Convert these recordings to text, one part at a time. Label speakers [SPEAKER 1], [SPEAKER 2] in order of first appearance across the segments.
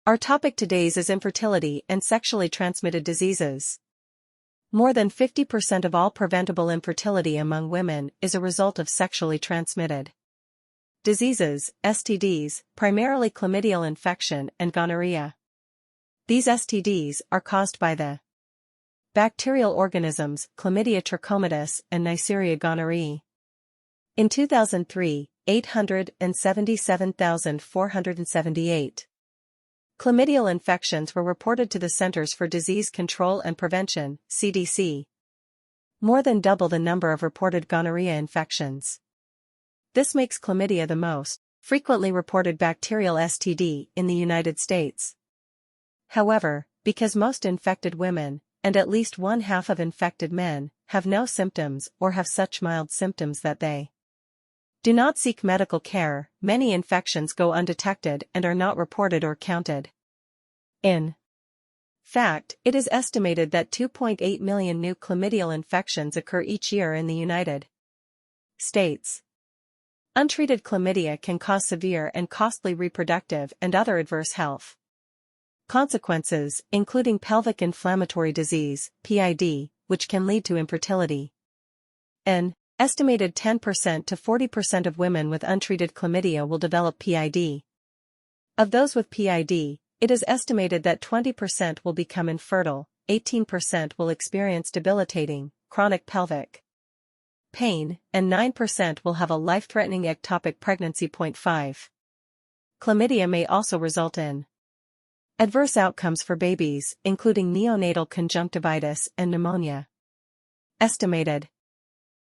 [SPEAKER 1] Our topic today is infertility and sexually transmitted diseases. More than 50% of all preventable infertility among women is a result of sexually transmitted diseases, STDs, primarily chlamydial infection and gonorrhea. These STDs are caused by the bacterial organisms Chlamydia trachomatis and Neisseria gonorrhoeae. In 2003, 877,478 chlamydial infections were reported to the Centers for Disease Control and Prevention, CDC. More than double the number of reported gonorrhea infections. This makes chlamydia the most frequently reported bacterial STD in the United States. However, because most infected women, and at least one half of infected men, have no symptoms or have such mild symptoms that they do not seek medical care, many infections go undetected and are not reported or counted. In fact, it is estimated that 2.8 million new chlamydial infections occur each year in the United States. Untreated chlamydia can cause severe and costly reproductive and other adverse health consequences, including pelvic inflammatory disease, PID, which can lead to infertility. An estimated 10% to 40% of women with untreated chlamydia will develop PID. Of those with PID, it is estimated that 20% will become infertile, 18% will experience debilitating, chronic pelvic pain, and 9% will have a life-threatening ectopic pregnancy. 5. Chlamydia may also result in adverse outcomes for babies, including neonatal conjunctivitis and pneumonia. Estimated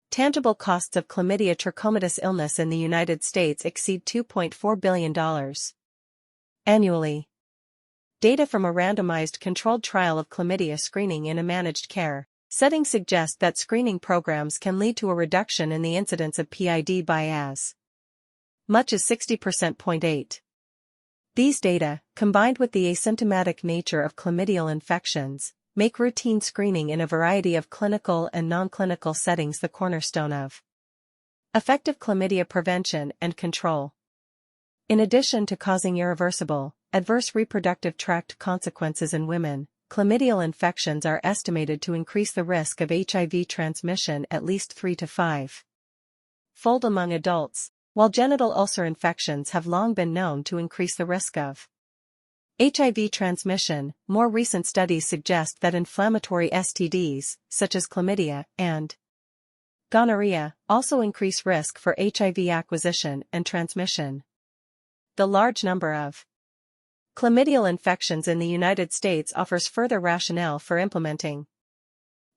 [SPEAKER 1] tangible costs of chlamydia trachomatis illness in the United States exceed $2.4 billion annually. Data from a randomized controlled trial of chlamydia screening in a managed care setting suggest that screening programs can lead to a reduction in the incidence of PID by as much as 60%. 8. These data, combined with the asymptomatic nature of chlamydial infections, make routine screening in a variety of clinical and non-clinical settings the cornerstone of effective chlamydia prevention and control. In addition to causing irreversible, adverse reproductive tract consequences in women, chlamydial infections are estimated to increase the risk of HIV transmission at least 3 to 5-fold among adults, while genital ulcer infections have long been known to increase the risk of HIV transmission. More recent studies suggest that inflammatory STDs, such as chlamydia and gonorrhea, also increase risk for HIV acquisition and transmission. The large number of chlamydial infections in the United States offers further rationale for implementing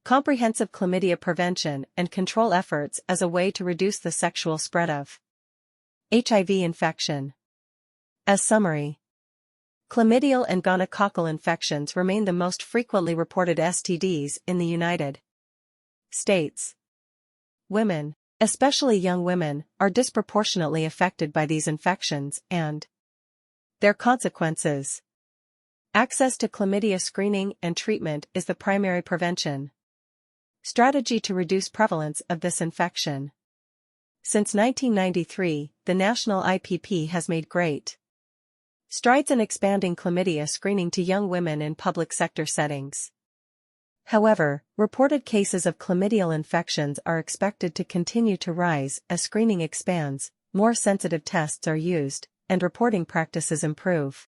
[SPEAKER 1] comprehensive chlamydia prevention and control efforts as a way to reduce the sexual spread of HIV infection. As summary, chlamydial and gonococcal infections remain the most frequently reported STDs in the United States. Women, especially young women, are disproportionately affected by these infections and their consequences. Access to chlamydia screening and treatment is the primary prevention strategy to reduce prevalence of this infection. Since 1993, the national IPP has made great strides in expanding chlamydia screening to young women in public sector settings. However, reported cases of chlamydial infections are expected to continue to rise as screening expands, more sensitive tests are used, and reporting practices improve.